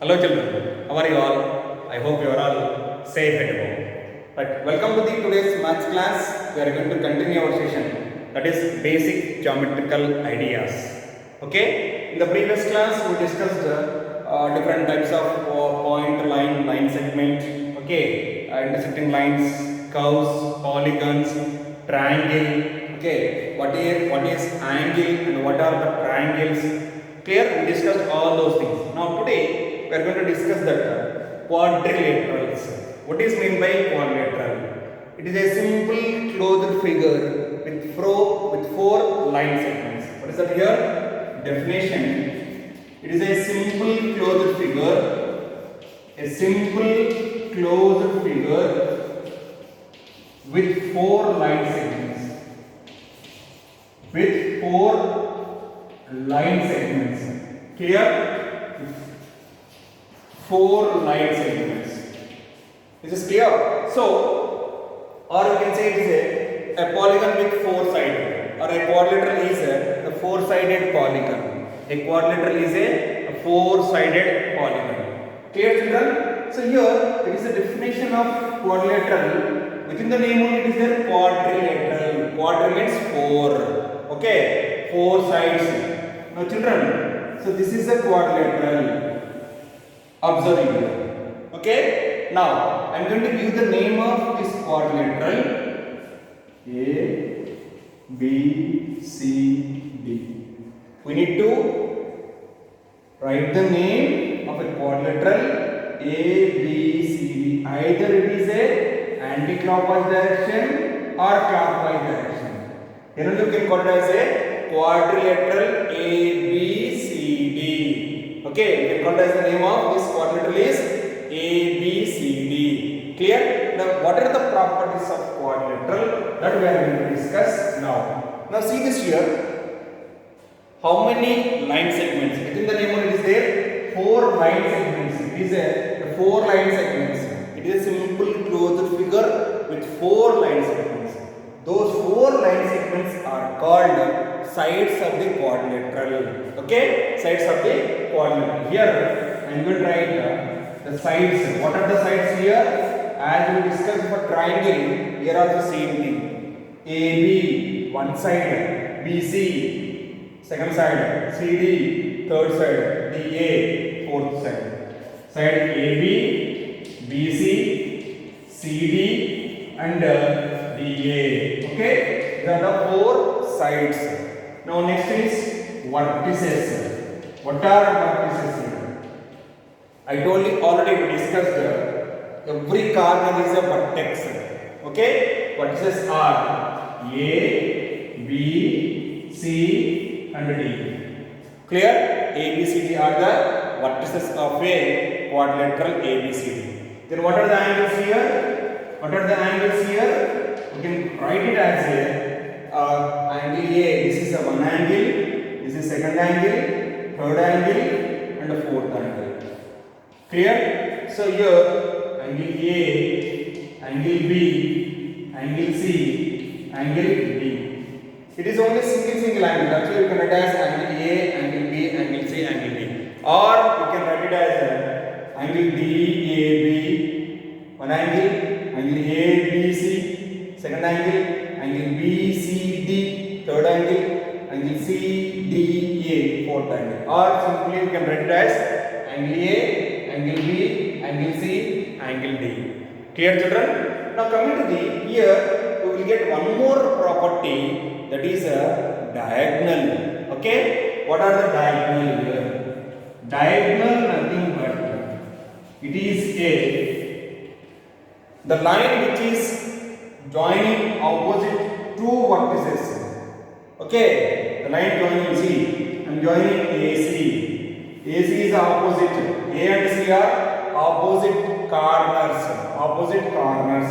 Hello children, how are you all? I hope you are all safe at home. Right, welcome to the today's maths class. We are going to continue our session, that is basic geometrical ideas. Okay, in the previous class we discussed different types of point, line segment, okay, intersecting lines, curves, polygons, triangle. Okay, what is angle and what are the triangles? Clear? We discussed all those things. Now today we are going to discuss that quadrilaterals. What is meant by quadrilateral? It is a simple closed figure with four line segments. What is that here? Definition. It is a simple closed figure. A simple closed figure with four line segments. With four line segments. Clear? Four line segments. Is this clear? So, or you can say it is a polygon with four sides, or a quadrilateral is a four-sided polygon. A quadrilateral is a four-sided polygon. Clear, children? So here it is the definition of quadrilateral. Within the name only it is a quadrilateral. Quadri means four. Okay, four sides. Now children, so this is a quadrilateral. Observe here. Okay. Now I am going to give the name of this quadrilateral A, B, C, D. We need to write the name of a quadrilateral A, B, C, D. Either it is a anti-clockwise direction or clockwise direction. Here you can call it as a quadrilateral A, B, C, D. Okay, you can call it as the name of this quadrilateral is A, B, C, D. Clear? Now, what are the properties of quadrilateral? That we are going to discuss now. Now, see this here. How many line segments? Within the name it is there four line segments. It is a four line segments. It is a simple closed figure with four line segments. Those four line segments are called sides of the quadrilateral. Okay, sides of the quadrilateral. Here I am going to write the sides. What are the sides here? As we discussed for triangle, here also same thing. AB one side, BC second side, CD third side, DA fourth side. Side AB, BC, CD and DA. Okay, these are the four sides. Now next is vertices. What are vertices here? I told you already we discussed every corner is a vertex. Okay, vertices are A, B, C and D. Clear? A, B, C, D are the vertices of a quadrilateral A, B, C, D. Then what are the angles here? What are the angles here? We can write it as a angle A. This is a one angle. This is second angle, third angle, and a fourth angle. Clear? So here angle A, angle B, angle C, angle D. It is only single angle. That's why you can write as angle A, angle B, angle C, angle D. Or you can write it as angle DAB, one angle, angle ABC, second angle, angle BCD, third angle, angle CDA, fourth angle. Or simply you can write it as angle A, angle B, angle C, angle D. Clear, children? Now coming to the here, we will get one more property, that is a diagonal. Okay, what are the diagonal here? Diagonal nothing but it is the line which is joining opposite two vertices. Okay, the line joining C. I am joining AC. AC is opposite. A and C are opposite corners. Opposite corners.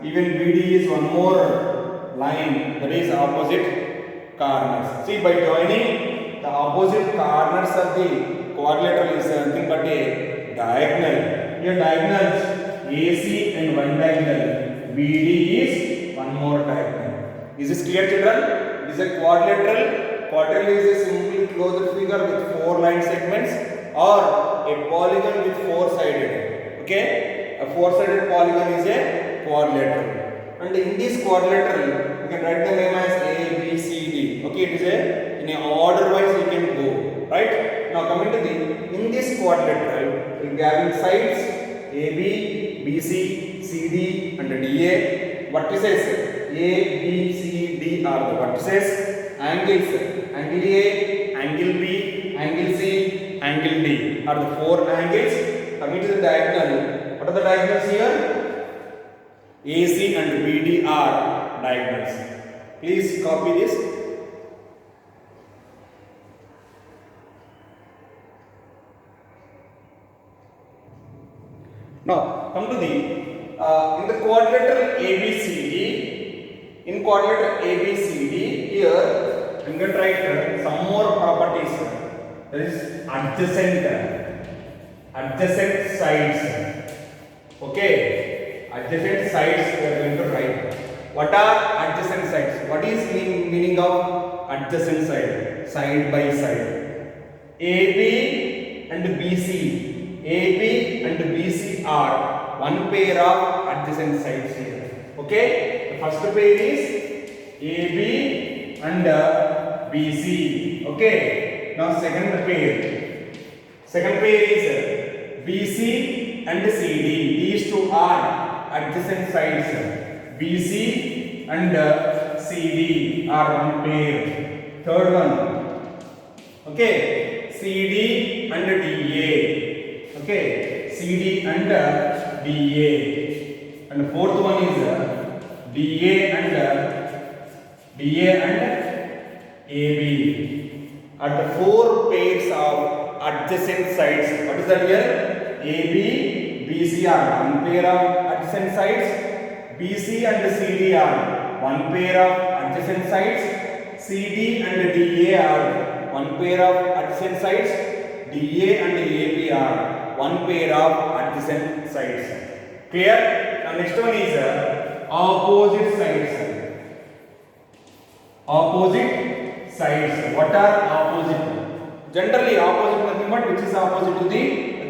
Even BD is one more line, that is opposite corners. See, by joining the opposite corners of the quadrilateral is nothing but a diagonal. Here diagonals AC and one diagonal, BD is one more diagonal. Is this clear, children? It is a quadrilateral. Quadrilateral is a simply closed figure with four line segments, or a polygon with four sided. Okay, a four sided polygon is a quadrilateral, and in this quadrilateral you can write the name as A, B, C, D. Okay, it is a in a order wise you can go, right? Now coming to the in this quadrilateral we will be having sides AB, BC, CD and DA. Vertices A, B, C, D are the vertices. Angles angle A, angle B, angle C, angle D are the four angles. Coming to the diagonal, what are the diagonals here? AC and BD are diagonals. Please copy this. Now come to the in the quadrilateral ABCD. In quadrilateral ABCD, here you can write some more properties. There is adjacent sides. Okay, adjacent sides we are going to write. What are adjacent sides? What is meaning of adjacent side? Side by side. AB and BC. AB and BC are one pair of adjacent sides here. Okay, the first pair is AB and BC. Okay, now second pair is BC and CD. These two are adjacent sides. BC and CD are one pair. Third one, okay, CD and DA. Okay, CD and DA. And fourth one is DA and AB. Are the four pairs of adjacent sides. What is that here? AB, BC are one pair of adjacent sides. BC and CD are one pair of adjacent sides. CD and DA are one pair of adjacent sides. DA and AB are one pair of adjacent sides. Clear? Now next one is opposite sides. Opposite sides. What are opposite? Generally opposite nothing but which is opposite to the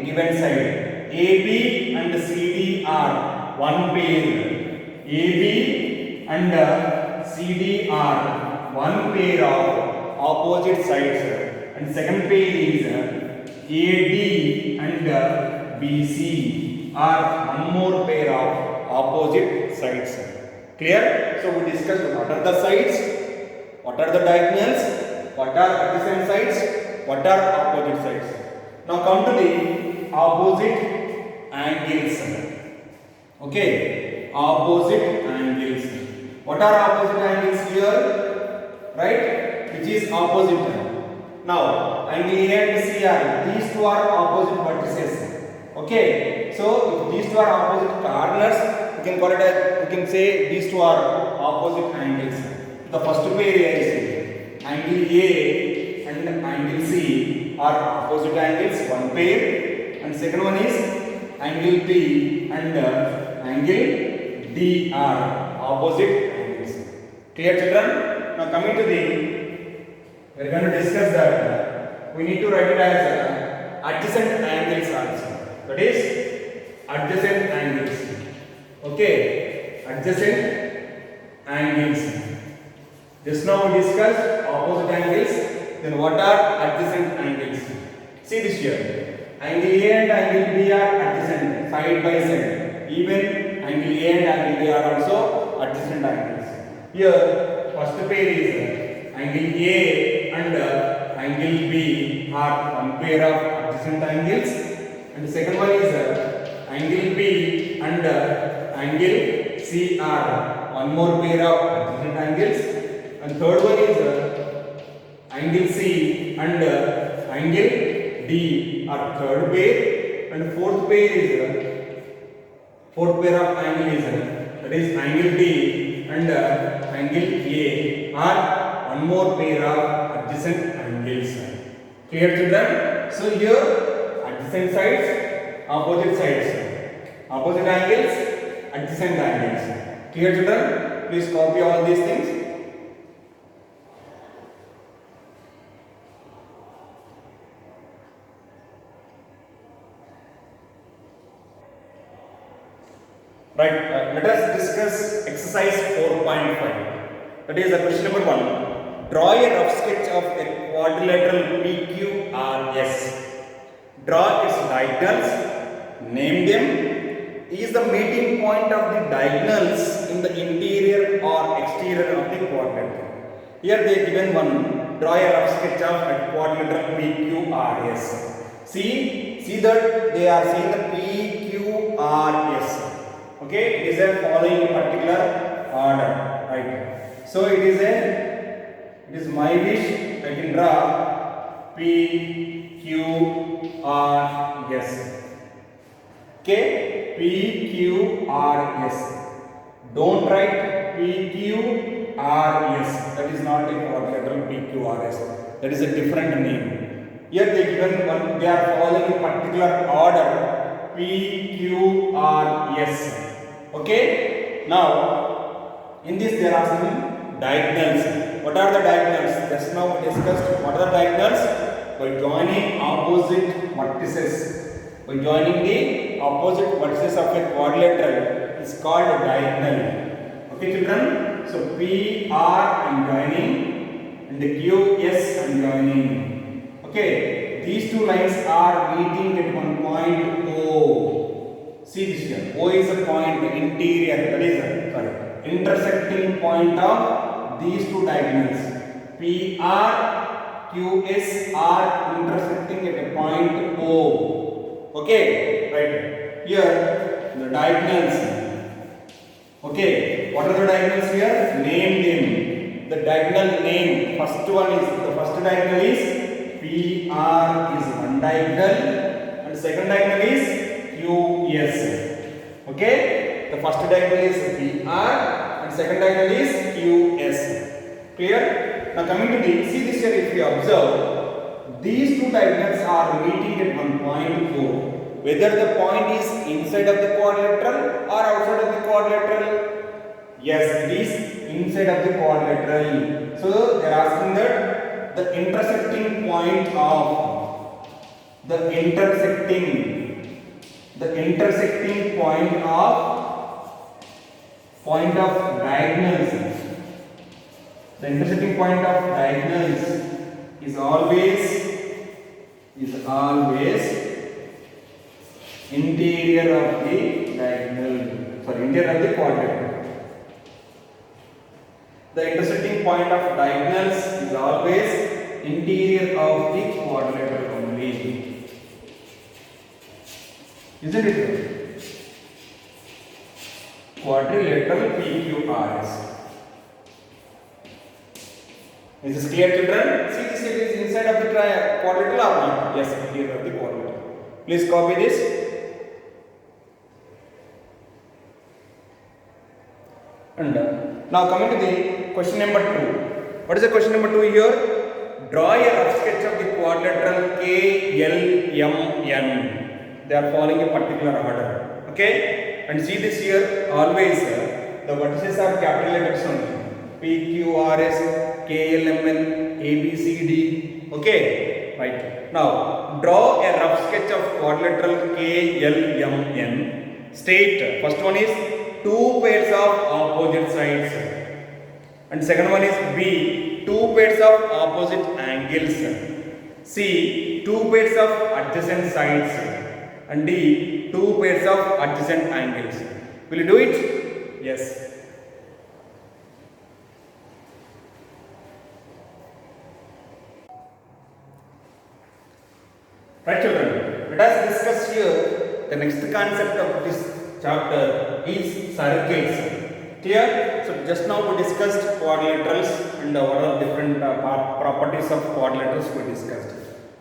given side. AB and CD are one pair. AB and CD are one pair of opposite sides. And second pair is AD and BC are one more pair of opposite sides. Clear? So we discussed what are the sides, what are the diagonals, what are adjacent sides, what are opposite sides. Now come to the opposite angles. Okay, opposite angles. What are opposite angles here? Right? Which is opposite? Now, angle A and C are, these two are opposite vertices. Okay, so if these two are opposite corners, you can call it as, you can say these two are opposite angles. The first pair is angle A and angle C are opposite angles, one pair, and second one is angle B and angle D are opposite angles. Clear, children? Now coming to the, we are going to discuss that we need to write it as adjacent angles also. That is adjacent angles. Okay, adjacent angles. Just now we discussed opposite angles. Then what are adjacent angles? See this here. Angle A and angle B are adjacent, side by side. Even angle A and angle B are also adjacent angles. Here, first pair is angle A and angle B are one pair of adjacent angles, and the second one is angle B and angle C are one more pair of adjacent angles, and third one is angle C and angle D are third pair, and fourth pair of angle is that is angle D and angle A are one more pair of adjacent angles. Clear, children? So here adjacent sides, opposite angles, adjacent angles. Clear, children? Please copy all these things. Right, let us discuss exercise 4.5. That is the question number 1. Draw a rough sketch of a quadrilateral PQRS. Draw its diagonals, name them. Is the meeting point of the diagonals in the interior or exterior of the quadrilateral? Here they given one. Draw a rough sketch of a quadrilateral PQRS. See that they are saying the PQRS. Okay, it is a following particular order, right? So it is my wish I can draw P Q R S. Okay, P Q R S. Don't write P Q R S. That is not a quadrilateral P Q R S. That is a different name. Here they given one. They are following a particular order P Q R S. Okay, now in this they are asking diagonals. What are the diagonals? Just now we discussed what are the diagonals. By joining opposite vertices, by joining the opposite vertices of a quadrilateral is called a diagonal. Okay children, so P R I am joining and the Q S I am joining. Okay, these two lines are meeting at one point O. See this here. O is a point interior, that is intersecting point of these two diagonals. P R Q S are intersecting at a point O. Okay, right. Here the diagonals. Okay, what are the diagonals here? Name them. The diagonal name. The first diagonal is P R is one diagonal, and second diagonal is QS. Okay, the first diagonal is PR and second diagonal is QS. Clear? Now coming to the, see this here, if you observe, these two diagonals are meeting at one point O. Whether the point is inside of the quadrilateral or outside of the quadrilateral. Yes, it is inside of the quadrilateral. So they are asking that the intersecting point of diagonals. The intersecting point of diagonals is always interior of the diagonal. Interior of the quadrilateral. The intersecting point of diagonals is always interior of the quadrilateral only. Isn't it? Quadrilateral PQRS. Is this clear, children? See this, it is inside of the quadrilateral or not? Yes, interior of the quadrilateral. Please copy this. And now coming to the question number 2. What is the question number 2 here? Draw a rough sketch of the quadrilateral KLMN. They are following a particular order. Okay, and see this here. Always the vertices are capital letters only. PQRS, KLMN, ABCD. Okay, right. Now draw a rough sketch of quadrilateral KLMN. State first one is two pairs of opposite sides, and second one is B, two pairs of opposite angles. C, two pairs of adjacent sides, and D, two pairs of adjacent angles. Will you do it? Yes. Right children, let us discuss here the next concept of this chapter is circles. Clear? So just now we discussed quadrilaterals and what are different properties of quadrilaterals we discussed.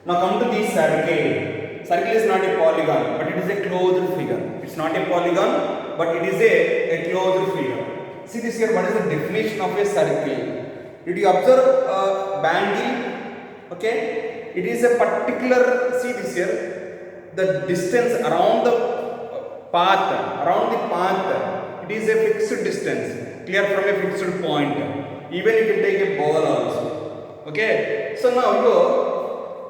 Now come to the circle. Circle is not a polygon, but it is a closed figure. It's not a polygon, but it is a closed figure. See this here, what is the definition of a circle? Did you observe a bangle? Okay, it is a particular, see this here, the distance around the path, it is a fixed distance, clear, from a fixed point. Even you can take a ball also. Okay, so now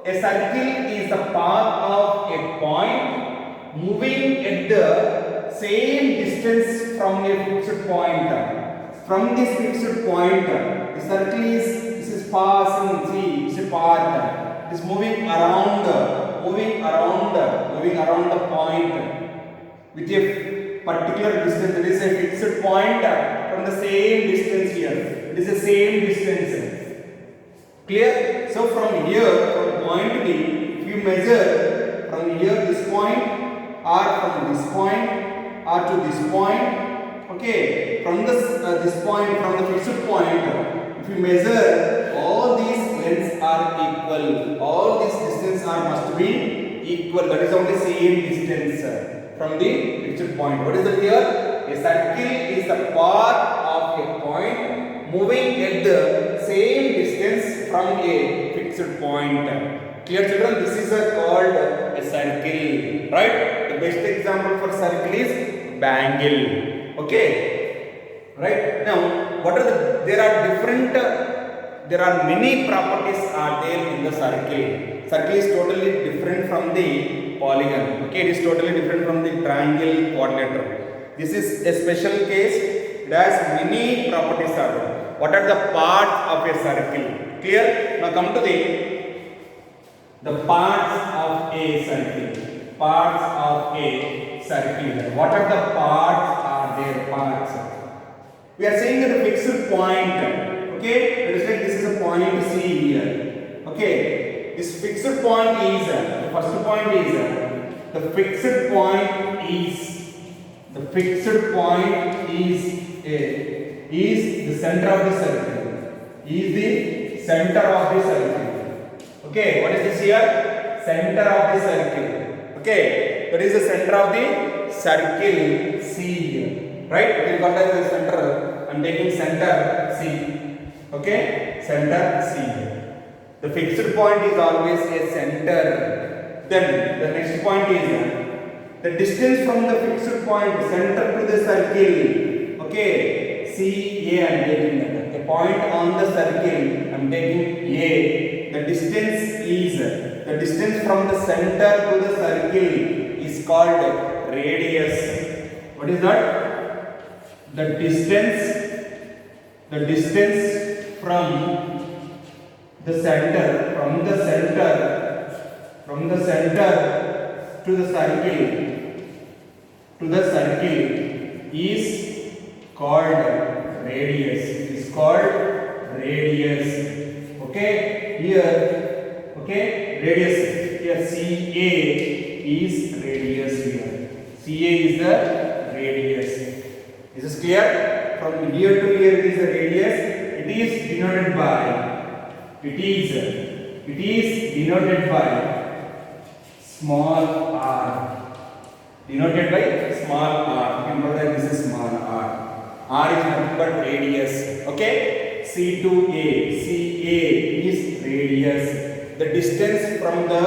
a circle is the path of a point moving at the same distance from a fixed point. From this fixed point, the circle is passing. See, it's a path. It is moving around the point with a particular distance. There is a fixed point from the same distance here. It is the same distance. Clear? So from here, from point B, if you measure from here this point, or from this point, or to this point, okay, from this point, from the fixed point, if you measure, all these lengths are equal. All these distance must be equal. That is only same distance from the fixed point. What is that here? A circle is the path of a point moving at the same distance from a fixed point. Clear, children? This is called a circle, right? The best example for circle is bangle. Okay, right? Now, what are there are many properties are there in the circle. Circle is totally different from the polygon. Okay, it is totally different from the triangle, quadrilateral. This is a special case. It has many properties are there. What are the parts of a circle? Clear? Now come to the parts of a circle. Parts of a circle. What are the parts are there? Parts. We are saying that the fixed point. Okay, let us take this is a point C here. Okay, this fixed point is the first point is the fixed point is the center of the circle. Is the center of the circle. Okay, what is this here? Center of the circle. Okay, that is the center of the circle C here. Right? We will contact the center. I am taking center C. Okay, center C. The fixed point is always a center. Then the next point is the distance from the fixed point center to the circle. Okay, C A I am taking that. A point on the circle I am taking A. The distance from the center to the circle is called radius. What is that? The distance from the center to the circle is called radius. Okay, here, okay, radius here, CA is radius here. CA is the radius. Is this clear? From here to here it is the radius. It is denoted by small r. Denoted by small r. Remember that this is small r. R is nothing but radius. Okay? C to A. CA is radius. The distance from the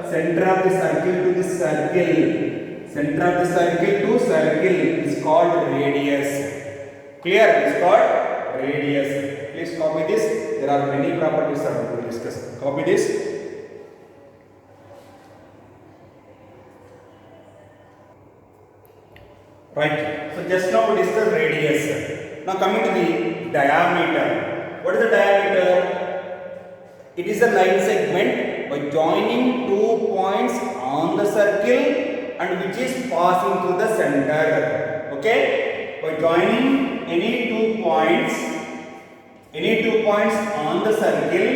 center of the circle to the circle is called radius. Clear? It is called radius. Please copy this. There are many properties that we will discuss. Copy this. Right. So just now we discussed radius. Now coming to the diameter. What is the diameter? It is a line segment by joining 2 points on the circle and which is passing through the center. Okay? By joining any 2 points on the circle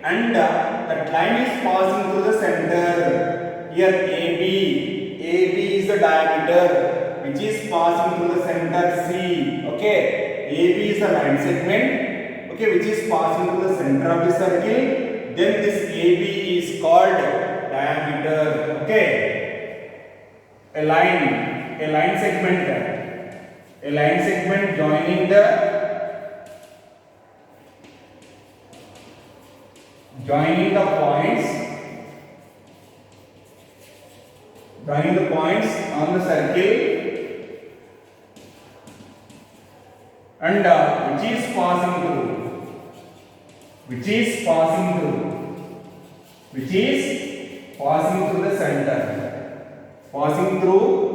and that line is passing through the center. Here AB is the diameter which is passing through the center C. Okay, AB is a line segment, okay, which is passing through the center of the circle. Then this AB is called diameter. Okay, a line segment joining the points on the circle and which is passing through the center, passing through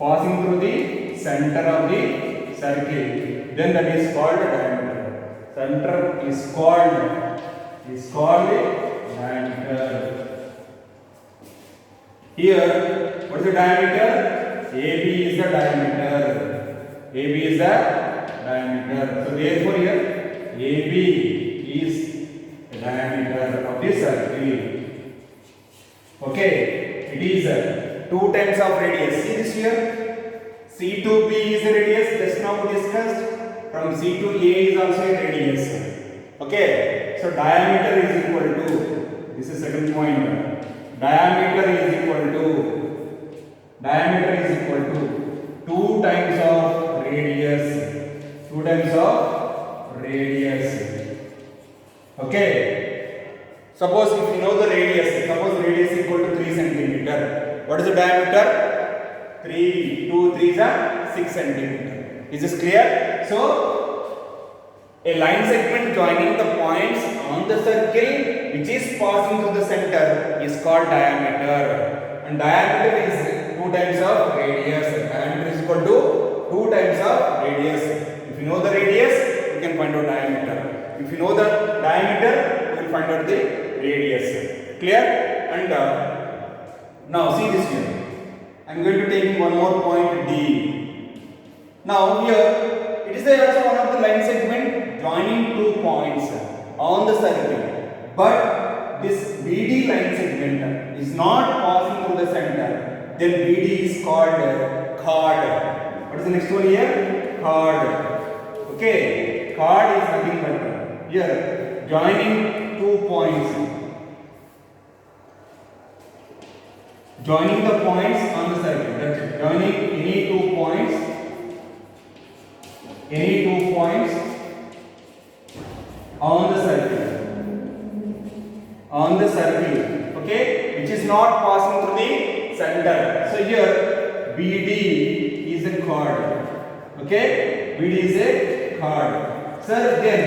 passing through the center of the circle, then that is called diameter. Center is called diameter. Here, what is the diameter? AB is the diameter. AB is the diameter. So therefore here AB is the diameter of the circle. Okay, it is 2 times of radius. See this here. C to B is the radius just now discussed. From C to A is also a radius. Okay, so diameter is equal to, this is second point. Diameter is equal to 2 times of radius. 2 times of radius. Okay. Suppose if you know the radius, suppose radius is equal to 3 centimeter. What is the diameter? 3, 2, 3 is 6 centimeter. Is this clear? So, a line segment joining the points on the circle which is passing through the center is called diameter. And diameter is 2 times of radius. Diameter is equal to 2 times of radius. If you know the radius, you can find out diameter. If you know the diameter, you will find out the radius. Clear? And now see this here. I am going to take one more point D. Now here it is also one of the line segment joining 2 points on the circle. But this BD line segment is not passing through the center. Then BD is called chord. What is the next one here? Chord. Okay, chord is nothing but here joining 2 points. Joining the points on the circle. That's it. Joining any 2 points. Any 2 points on the circle. On the circle. Okay, which is not passing through the center. So here BD is a chord. Okay, BD is a chord. Sir, then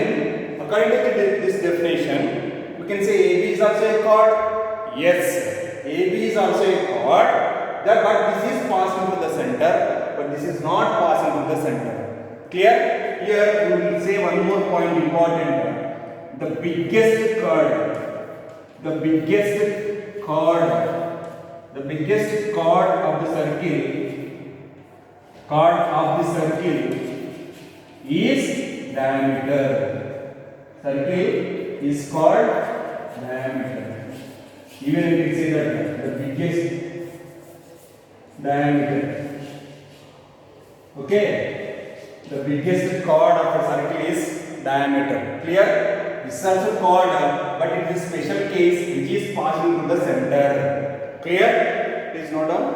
according to this definition, we can say AB is also a chord. Yes, AB is also a chord. But this is passing through the center, but this is not passing through the center. Clear? Here we will say one more point important. The biggest chord. The biggest chord of the circle is diameter. Circle is called diameter. Even if we say that the biggest diameter. Okay, the biggest chord of a circle is diameter. Clear? This is also called, but it is a special case which is passing through the center. Clear? Please note down.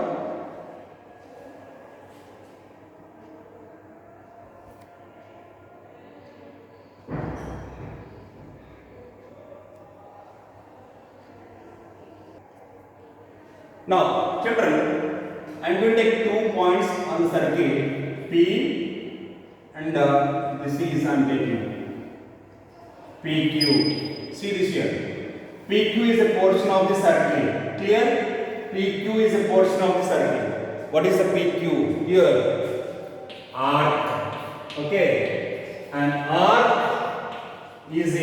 Now, children, I am going to take 2 points on the circle P and this is I am taking PQ. See this here. PQ is a portion of the circle. Clear? PQ is a portion of the circle. What is the PQ? Here, arc. Okay, an arc is a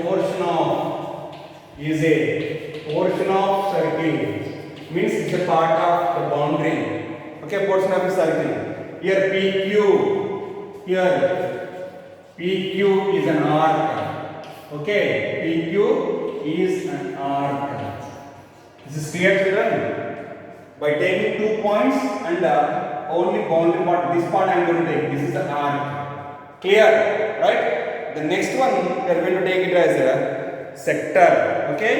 portion of circle. Means it's a part of the boundary. Okay, portion of the circle. Here PQ. Here PQ is an arc. Okay, PQ is an arc. This is clear, children? By taking 2 points and only boundary part, this part I am going to take. This is the arc. Clear, right? The next one we are going to take it as a sector. Okay.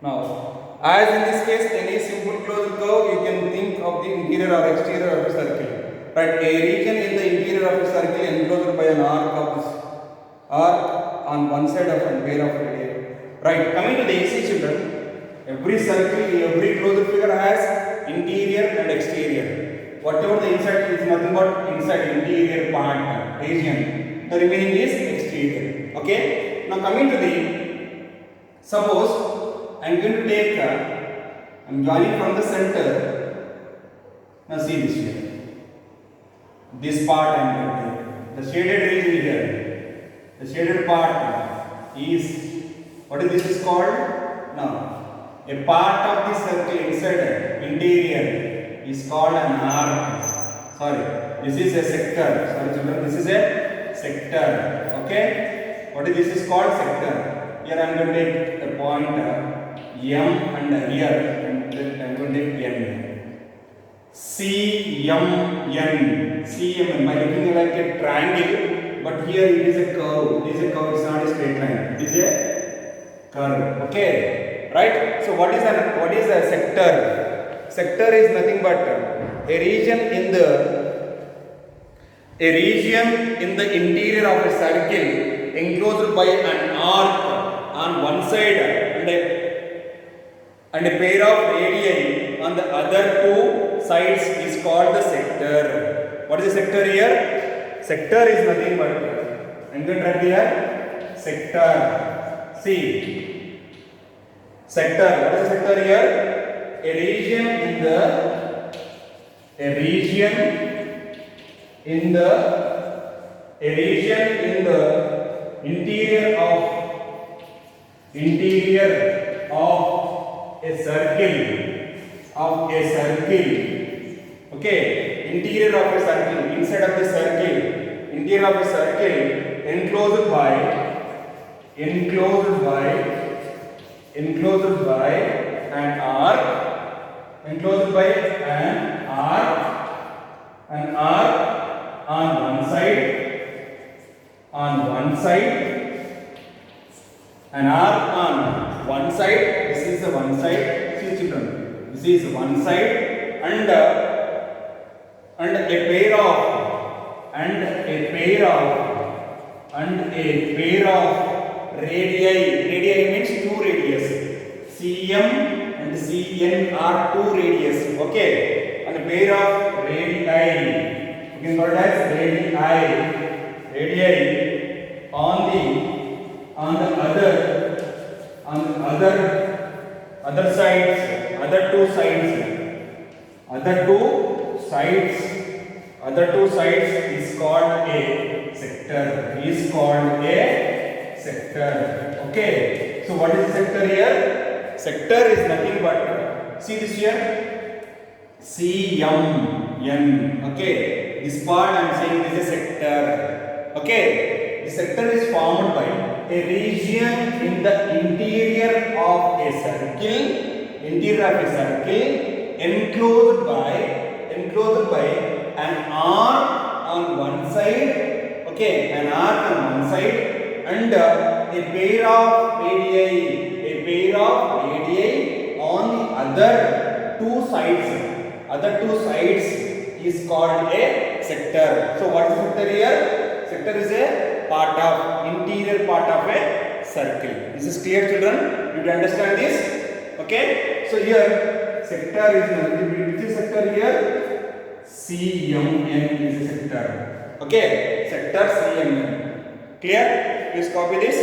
Now, as in this case, any simple closed curve, you can think of the interior or exterior of a circle. Right, a region in the interior of a circle enclosed by an arc on one side of and pair of radius. Right, coming to the AC, children, every circle, every closed figure has interior and exterior. Whatever the inside is nothing but inside interior part region. The remaining is exterior. Okay. Now coming to the, suppose I am going to take I'm joining from the center. Now see this here. This part I am going to the shaded region here. The shaded part is, what is this is called? Now, a part of the circle inside interior is called an arc. Sorry, this is a sector. Sorry children, this is a sector. Okay, what is this is called sector. Here I am going to take a point M and here I am going to take N. CMN. CMN. By looking like a triangle, but here it is a curve. It is a curve. It's not a straight line. It is a curve. Okay, right? So what is a sector? Sector is nothing but a region in the interior of a circle enclosed by an arc on one side and a pair of radii on the other two sides is called the sector. What is the sector here? Sector is nothing but, I'm going to write here, sector. See, sector. What is the sector here? A region in the interior of a circle. Okay, interior of a circle, inside of the circle, interior of a circle enclosed by an arc on one side, an arc on one side. This is the one side. See children, this is one side, and a pair of radii. Radii means two radius. CM and CN are two radius. Okay, and a pair of radii. You can call it as radii on the other sides, other two sides is called a sector. Okay, so what is sector here? Sector is nothing but, see this here, CMN. Okay, this part I am saying this is a sector. Okay, the sector is formed by a region in the interior of a circle, enclosed by an arc on one side. Okay, an arc on one side, and a pair of radii on the other two sides is called a sector. So what is sector here? Sector is a part of interior part of a circle. This is clear children? Did you understand this? Okay, so here sector is nothing. Which is sector here? CMN is a sector. Okay, sector CMN. Clear? Please copy this.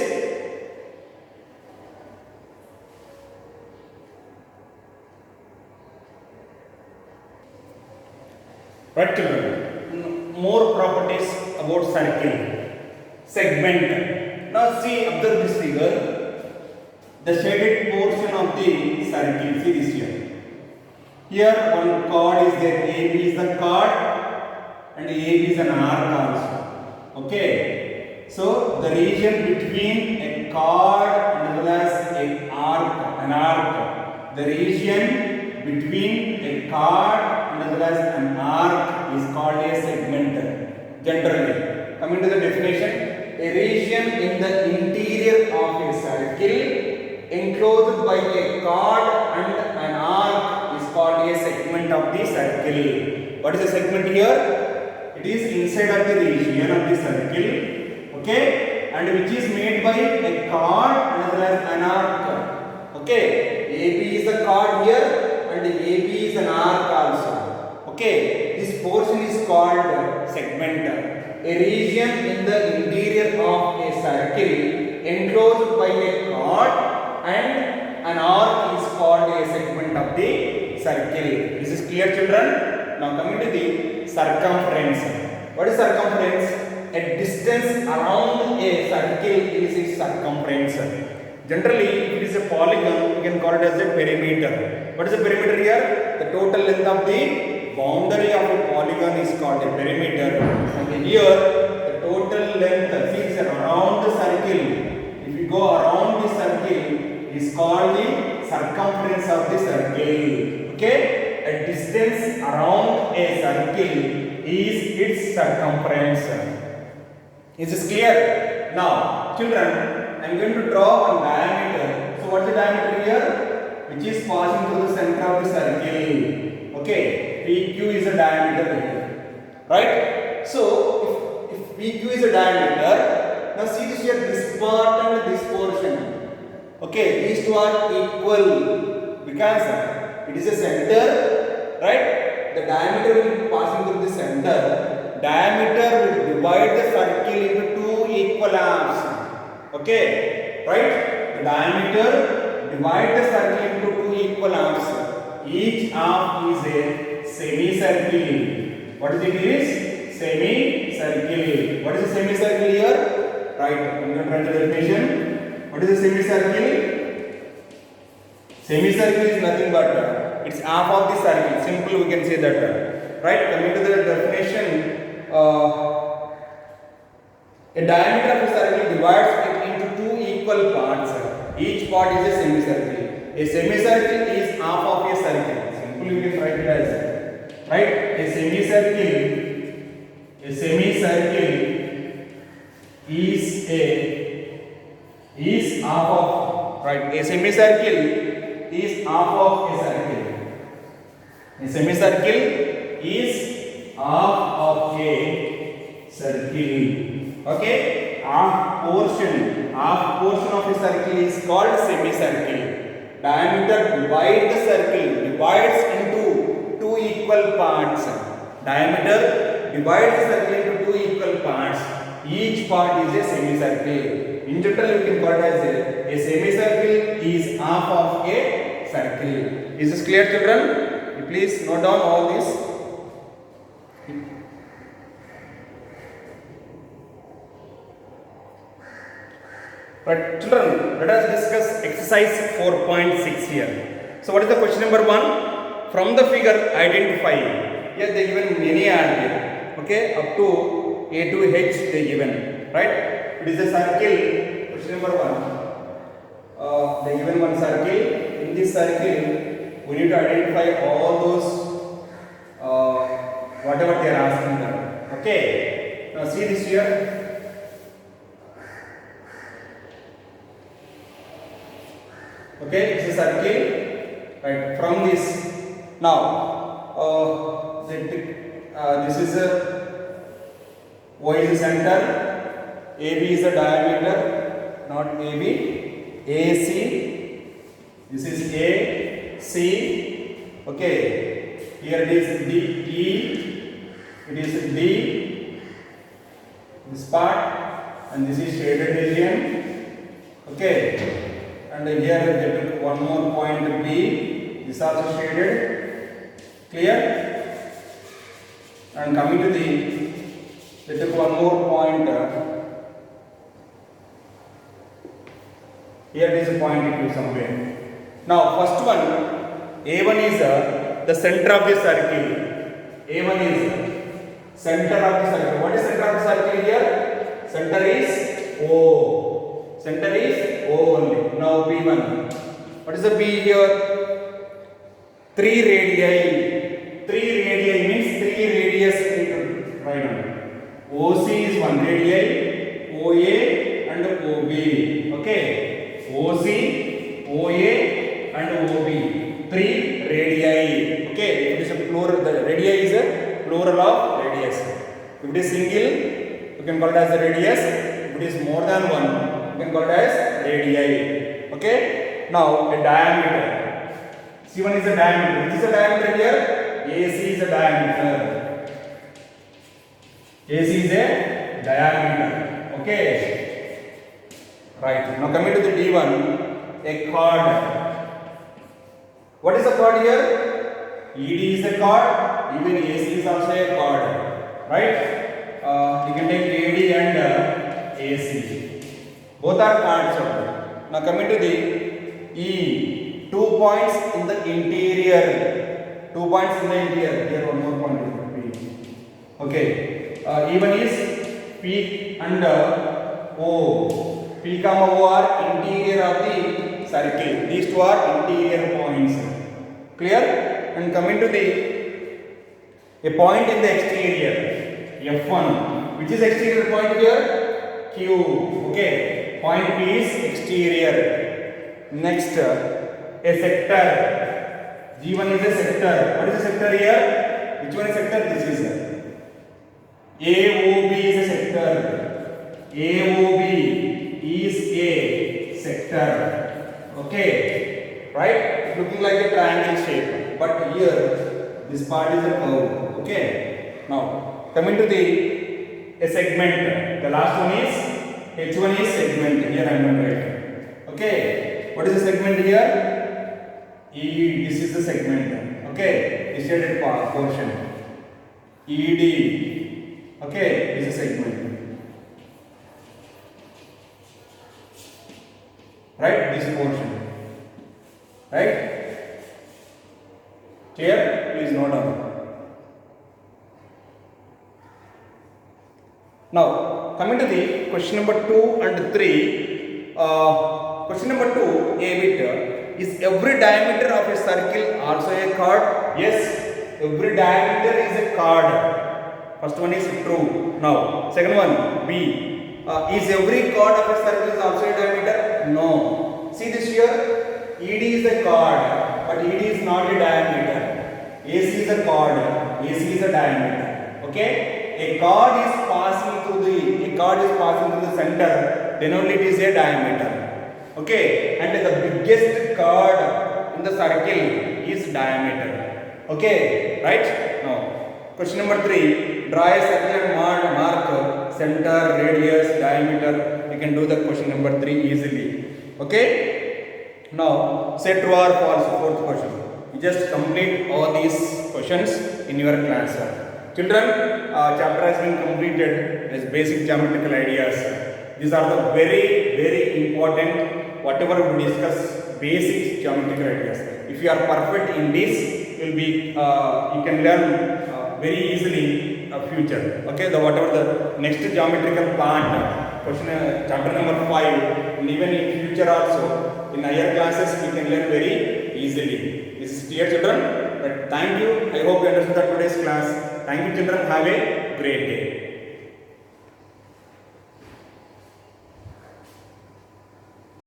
Right children, more properties about circle. Segment. Now see, observe this figure. The shaded portion of the circle. See this here. Here one chord is there. AB is the chord and AB is an arc also. Okay. So the region between a chord and as well as an arc. The region between a chord and as well as an arc is called a segment. Generally, coming to the definition, a region in the interior of a circle enclosed by a chord and an arc is called a segment of the circle. What is a segment here? It is inside of the region of the circle, okay, and which is made by a chord and as well as an arc. Okay, AB is the chord here and AB is an arc also. Okay, this portion is called segment. A region in the interior of a circle enclosed by a chord and an arc is called a segment of the circle. This is clear, children? Now coming to the circumference. What is circumference? A distance around a circle is its circumference. Generally, if it is a polygon, we can call it as a perimeter. What is a perimeter here? The total length of the boundary of a polygon is called a perimeter. And here, the total length, see, is around the circle. If you go around the circle, it is called the circumference of the circle. Okay? A distance around a circle is its circumference. Is this clear? Now, children, I am going to draw one diameter. So, what is the diameter here? Which is passing through the center of the circle. Okay, PQ is the diameter here. Right? So, if PQ is a diameter, now see this here, this part and this portion. Okay, these two are equal because it is a center, right? The diameter will be passing through the center. Diameter will divide the circle into two equal halves. Okay, right? The diameter divide the circle into two equal halves. Each half is a semicircle. What is it? Is semicircle. What is a semicircle here? Right. I'm going to write the definition. What is a semicircle? Semicircle is nothing but it's half of the circle. Simple, we can say that. Right. Coming to the definition, a diameter of a circle divides it into two equal parts. Each part is a semicircle. A semicircle is half of a circle. Simple, you can write it as, right? A semicircle is half of, right? A semicircle is half of a circle. A semicircle is half of a circle. Okay, half portion of a circle is called semicircle. Diameter divides into two equal parts. Diameter divides the circle into two equal parts. Each part is a semicircle. In general, you can call it as a semicircle is half of a circle. Is this clear, children? Please note down all this. Right, children, let us discuss exercise 4.6 here. So, what is the question number 1? From the figure, identify. Here they given many are there. Okay, up to A to H they given. Right? It is a circle. Question number 1. They given one circle. In this circle, we need to identify all those whatever they are asking them. Okay. Now see this here. Okay, it's a circle, right? From this, now, this is a Y is the center, AB is the diameter, not AB, AC, this is AC, okay, here it is DE, it is D, this part, and this is shaded region, okay. And here they took one more point B. This also shaded. Clear? And coming to the, they took one more point. Here it is a point to somewhere. Now, first one, A1 is the center of the circle. A1 is center of the circle. What is center of the circle here? Center is O. Center is O only. Now B1. What is the B here? 3 radii. 3 radii means 3 radius. Right now. OC is 1 radii, OA and OB. Okay. OC, OA and OB. 3 radii. Okay. If it is a plural, the radii is a plural of radius. If it is single, you can call it as a radius. If it is more than one, you can call it as radii. Okay. Now a diameter. C1 is the diameter. Which is the diameter here? AC is the diameter. AC is a diameter. Okay. Right. Now coming to the D1, a chord. What is the chord here? ED is a chord, even AC is also a chord, right? You can take AD and AC. Both are chords. Now coming to the E, 2 points in the interior. 2 points in the interior. Here one more point is P. Okay. E1 is P and O. P comma O are interior of the circle. These two are interior points. Clear? And coming to the a point in the exterior, F1. Which is exterior point here? Q. Okay. Point P is exterior. Next, a sector. G1 is a sector. What is a sector here? Which one is sector? This is AOB is a sector. AOB is a sector. Okay, right? It's looking like a triangle shape, but here this part is a curve. Okay. Now coming to the a segment. The last one is H1 is segment. Here I am going to write. Okay. What is the segment here? E. This is the segment. Okay. This shaded portion. ED. Okay. This is segment. Right? This portion. Right? Clear? Please note down. Now, coming to the question number 2 and 3. Question number 2, A bit. Is every diameter of a circle also a chord? Yes, every diameter is a chord. First one is true. Now, second one, B. Is every chord of a circle is also a diameter? No. See this here? ED is a chord, but ED is not a diameter. AC is a chord, AC is a diameter. Okay? A chord is passing through the center, then only it is a diameter. Okay? And the biggest chord in the circle is diameter. Okay? Right? Now, question number 3. Draw a circle and mark center, radius, diameter. You can do the question number 3 easily. Okay? Now, say true or false, fourth question. You just complete all these questions in your class. Children, chapter has been completed as basic geometrical ideas. These are the very, very important, whatever we discuss, basic geometrical ideas. If you are perfect in this, you can learn very easily future. Okay, whatever the next geometrical part, question chapter number 5, and even in future also, in higher classes, we can learn very easily. This is clear, children? But thank you. I hope you understood today's class. Thank you, children. Have a great day.